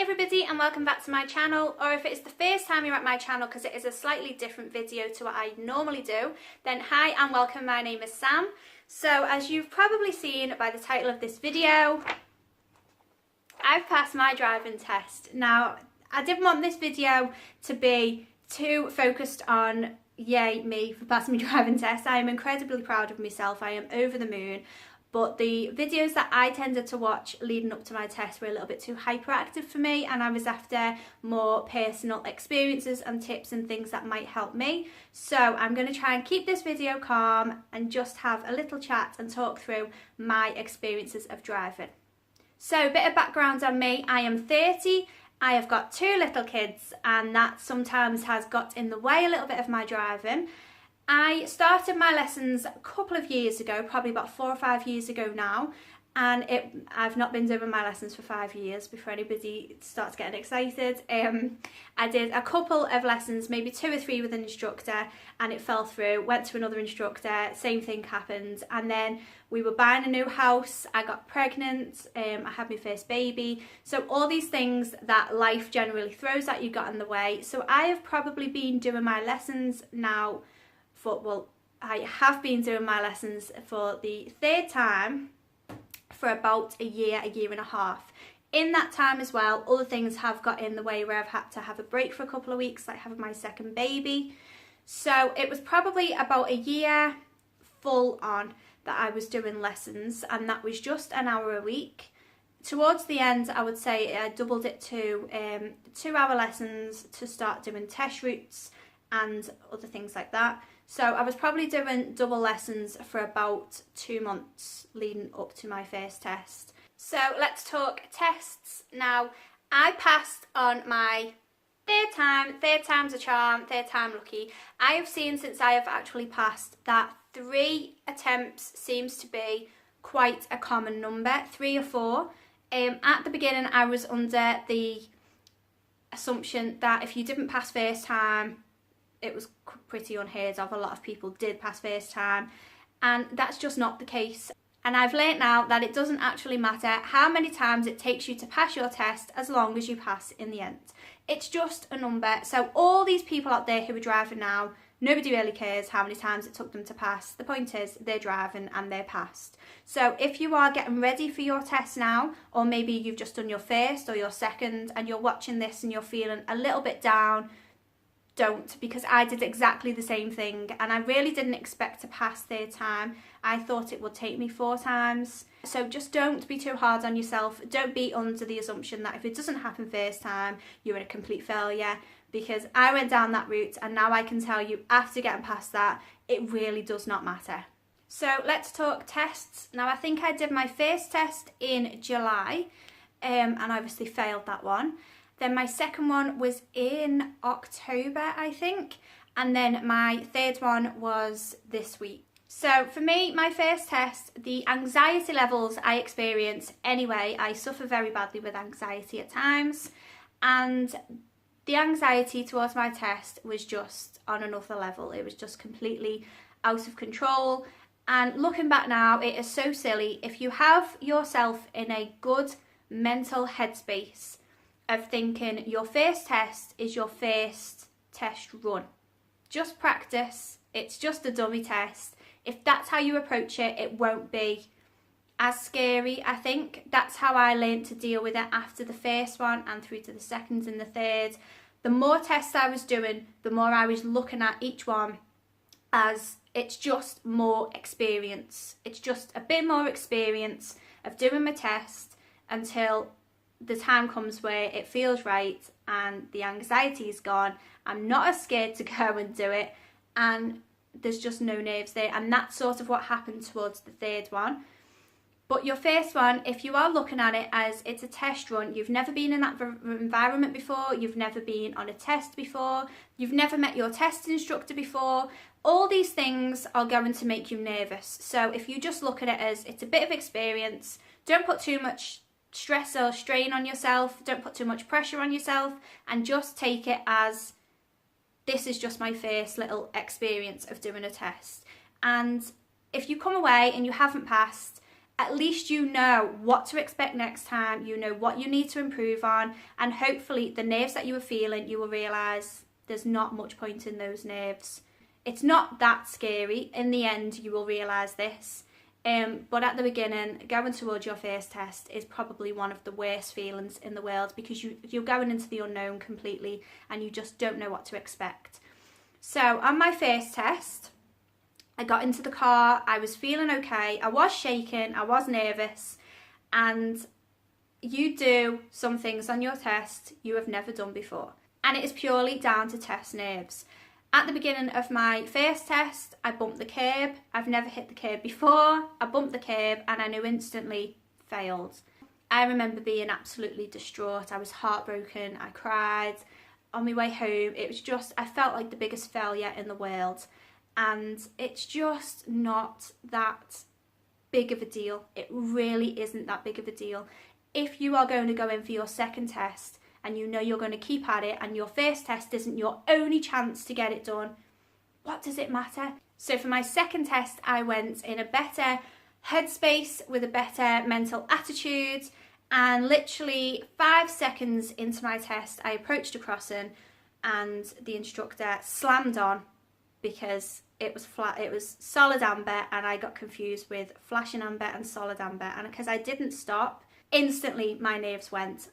everybody and welcome back to my channel, or if it's the first time you're at my channel because it is a slightly different video to what I normally do, then hi and welcome. My name is Sam. So as you've probably seen by the title of this video, I've passed my driving test. Now I didn't want this video to be too focused on yay me for passing my driving test. I am incredibly proud of myself. I am over the moon. But the videos that I tended to watch leading up to my test were a little bit too hyperactive for me, and I was after more personal experiences and tips and things that might help me. So I'm going to try and keep this video calm and just have a little chat and talk through my experiences of driving. So a bit of background on me. I am 30. I have got 2 little kids, and that sometimes has got in the way a little bit of my driving. I started my lessons a couple of years ago, probably about 4 or 5 years ago now, and I've not been doing my lessons for 5 years before anybody starts getting excited. I did a couple of lessons, maybe 2 or 3 with an instructor, and it fell through. Went to another instructor, same thing happened, and then we were buying a new house, I got pregnant, I had my first baby, so all these things that life generally throws at you got in the way. So I have probably been doing my lessons now I have been doing my lessons for the 3rd time for about a year and a half. In that time as well, other things have got in the way where I've had to have a break for a couple of weeks, like having my second baby. So it was probably about a year full on that I was doing lessons, and that was just an hour a week. Towards the end, I would say I doubled it to 2-hour lessons to start doing test routes and other things like that. So I was probably doing double lessons for about 2 months leading up to my first test. So let's talk tests. Now, I passed on my 3rd time, 3rd time's a charm, 3rd time lucky. I have seen since I have actually passed that 3 attempts seems to be quite a common number, 3 or 4. At the beginning I was under the assumption that if you didn't pass first time, it was pretty unheard of. A lot of people did pass first time, and that's just not the case. And I've learnt now that it doesn't actually matter how many times it takes you to pass your test as long as you pass in the end. It's just a number. So all these people out there who are driving now, nobody really cares how many times it took them to pass. The point is they're driving and they're passed. So if you are getting ready for your test now, or maybe you've just done your first or your second and you're watching this and you're feeling a little bit down, don't, because I did exactly the same thing, and I really didn't expect to pass 3rd time. I thought it would take me 4 times. So just don't be too hard on yourself. Don't be under the assumption that if it doesn't happen first time, you're a complete failure, because I went down that route, and now I can tell you after getting past that, it really does not matter. So let's talk tests. Now I think I did my first test in July, and I obviously failed that one. Then my second one was in October, I think. And then my 3rd one was this week. So for me, my first test, the anxiety levels I experience anyway, I suffer very badly with anxiety at times. And the anxiety towards my test was just on another level. It was just completely out of control. And looking back now, it is so silly. If you have yourself in a good mental headspace of thinking your first test is your first test run, just practice. It's just a dummy test. If that's how you approach it, it won't be as scary. I think that's how I learned to deal with it after the first one and through to the second and the third. The more tests I was doing, the more I was looking at each one as it's just more experience. It's just a bit more experience of doing my test until the time comes where it feels right and the anxiety is gone. I'm not as scared to go and do it, and there's just no nerves there. And that's sort of what happened towards the 3rd one. But your first one, if you are looking at it as it's a test run, you've never been in that environment before, you've never been on a test before, you've never met your test instructor before, all these things are going to make you nervous. So if you just look at it as it's a bit of experience, don't put too much stress or strain on yourself, don't put too much pressure on yourself, and just take it as this is just my first little experience of doing a test. And if you come away and you haven't passed, at least you know what to expect next time, you know what you need to improve on, and hopefully the nerves that you were feeling, you will realise there's not much point in those nerves. It's not that scary. In the end, you will realise this. But at the beginning, going towards your first test is probably one of the worst feelings in the world, because you're going into the unknown completely and you just don't know what to expect. So on my first test, I got into the car, I was feeling okay, I was shaking, I was nervous, and you do some things on your test you have never done before. And it is purely down to test nerves. At the beginning of my first test, I bumped the curb. I've never hit the curb before. I bumped the curb and I knew instantly failed. I remember being absolutely distraught. I was heartbroken. I cried. On my way home, it was just, I felt like the biggest failure in the world. And it's just not that big of a deal. It really isn't that big of a deal. If you are going to go in for your second test, and you know you're going to keep at it, and your first test isn't your only chance to get it done, what does it matter? So for my second test, I went in a better headspace with a better mental attitude, and literally 5 seconds into my test, I approached a crossing and the instructor slammed on, because it was flat, it was solid amber, and I got confused with flashing amber and solid amber, and because I didn't stop, instantly my nerves went.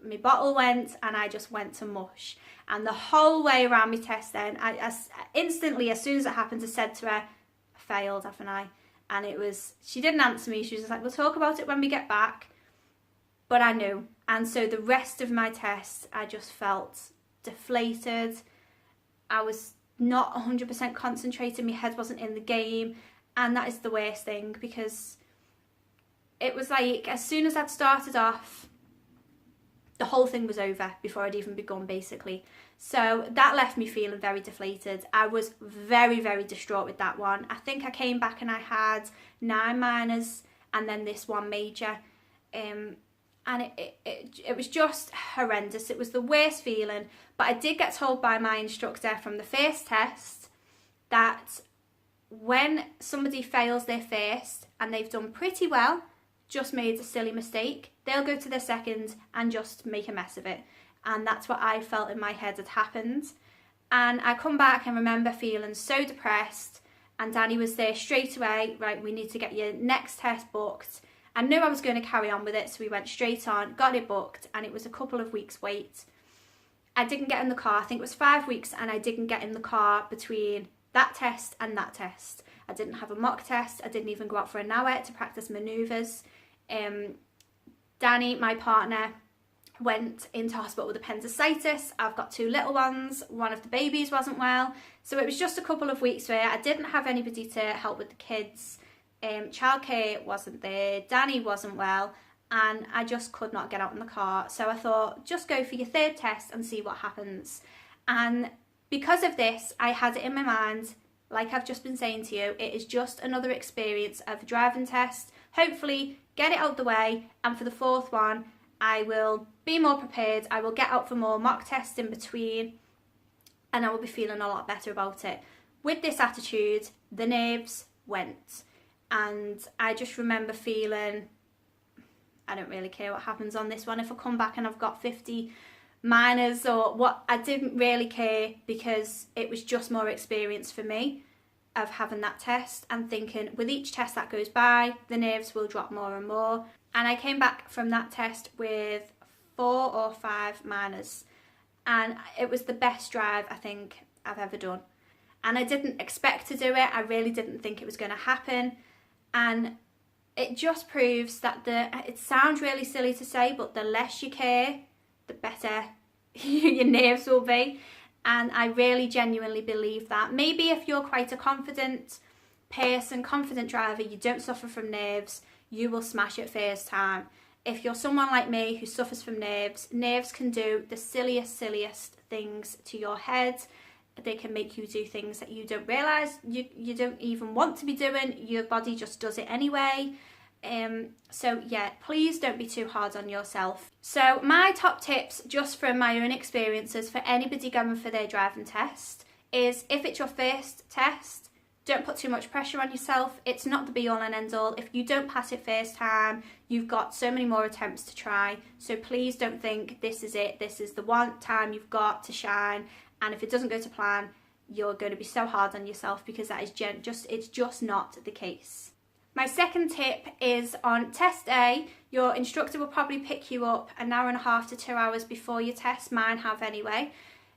My bottle went and I just went to mush. And the whole way around my test then, I instantly, as soon as it happened, I said to her, I failed, haven't I? And it was, she didn't answer me. She was just like, we'll talk about it when we get back. But I knew. And so the rest of my test, I just felt deflated. I was not 100% concentrated. My head wasn't in the game. And that is the worst thing, because it was like, as soon as I'd started off, the whole thing was over before I'd even begun, basically. So that left me feeling very deflated. I was very, very distraught with that one. I think I came back and I had 9 minors and then this one major. And it was just horrendous. It was the worst feeling. But I did get told by my instructor from the first test that when somebody fails their first and they've done pretty well, just made a silly mistake, they'll go to their second and just make a mess of it. And that's what I felt in my head had happened. And I come back and remember feeling so depressed, and Danny was there straight away, right, we need to get your next test booked. I knew I was going to carry on with it, so we went straight on, got it booked, and it was a couple of weeks wait. I didn't get in the car, I think it was 5 weeks, and I didn't get in the car between that test and that test. I didn't have a mock test, I didn't even go out for an hour to practice manoeuvres. Danny, my partner, went into hospital with appendicitis. I've got 2 little ones, one of the babies wasn't well, so it was just a couple of weeks where I didn't have anybody to help with the kids. Childcare wasn't there, Danny wasn't well, and I just could not get out in the car. So I thought, just go for your 3rd test and see what happens. And because of this, I had it in my mind, like I've just been saying to you, it is just another experience of a driving test. Hopefully get it out the way, and for the 4th one I will be more prepared. I will get out for more mock tests in between, and I will be feeling a lot better about it. With this attitude, the nerves went, and I just remember feeling, I don't really care what happens on this one. If I come back and I've got 50 minors or what, I didn't really care, because it was just more experience for me of having that test and thinking with each test that goes by, the nerves will drop more and more. And I came back from that test with 4 or 5 minors, and it was the best drive I think I've ever done. And I didn't expect to do it. I really didn't think it was going to happen. And it just proves that it sounds really silly to say, but the less you care, the better your nerves will be. And I really genuinely believe that. Maybe if you're quite a confident person, confident driver, you don't suffer from nerves, you will smash it first time. If you're someone like me who suffers from nerves, nerves can do the silliest things to your head. They can make you do things that you don't realise you don't even want to be doing. Your body just does it anyway. So yeah, please don't be too hard on yourself. So my top tips, just from my own experiences, for anybody going for their driving test is, if it's your first test, Don't put too much pressure on yourself. It's not the be all and end all. If you don't pass it first time, you've got so many more attempts to try. So please don't think this is it. This is the one time you've got to shine. And if it doesn't go to plan, you're going to be so hard on yourself, because that is it's just not the case. My second tip is on test A, your instructor will probably pick you up an hour and a half to 2 hours before your test. Mine have anyway.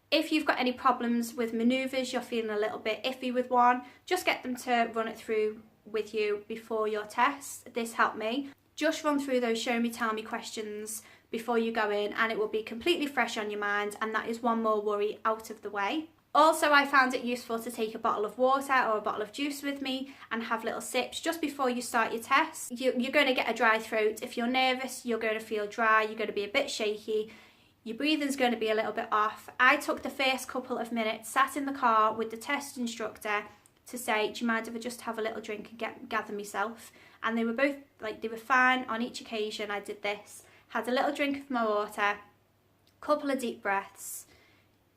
If you've got any problems with manoeuvres, you're feeling a little bit iffy with one, just get them to run it through with you before your test. This helped me. Just run through those show me, tell me questions before you go in, and it will be completely fresh on your mind, and that is one more worry out of the way. Also, I found it useful to take a bottle of water or a bottle of juice with me and have little sips just before you start your test. You're going to get a dry throat. If you're nervous, you're going to feel dry, you're going to be a bit shaky, your breathing's going to be a little bit off. I took the first couple of minutes, sat in the car with the test instructor to say, do you mind if I just have a little drink and gather myself? And they were both, they were fine on each occasion. I did this, had a little drink of my water, couple of deep breaths,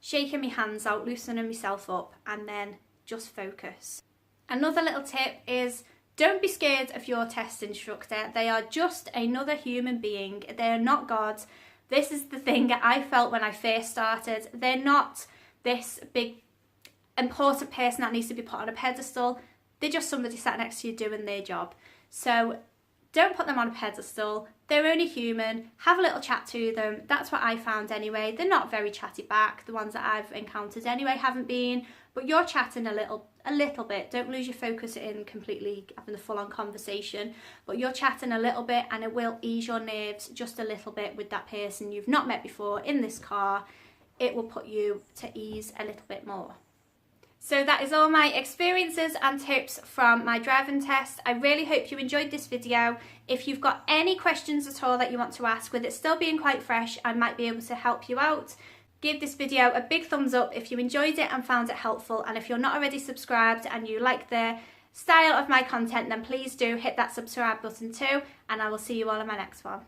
shaking my hands out, loosening myself up, and then just focus. Another little tip is, don't be scared of your test instructor. They are just another human being. They are not God. This is the thing I felt when I first started. They're not this big important person that needs to be put on a pedestal. They're just somebody sat next to you doing their job. So don't put them on a pedestal. They're only human. Have a little chat to them. That's what I found anyway. They're not very chatty back. The ones that I've encountered anyway haven't been. But you're chatting a little bit. Don't lose your focus in completely having the full-on conversation. But you're chatting a little bit, and it will ease your nerves just a little bit with that person you've not met before in this car. It will put you to ease a little bit more. So that is all my experiences and tips from my driving test. I really hope you enjoyed this video. If you've got any questions at all that you want to ask, with it still being quite fresh, I might be able to help you out. Give this video a big thumbs up if you enjoyed it and found it helpful. And if you're not already subscribed and you like the style of my content, then please do hit that subscribe button too. And I will see you all in my next one.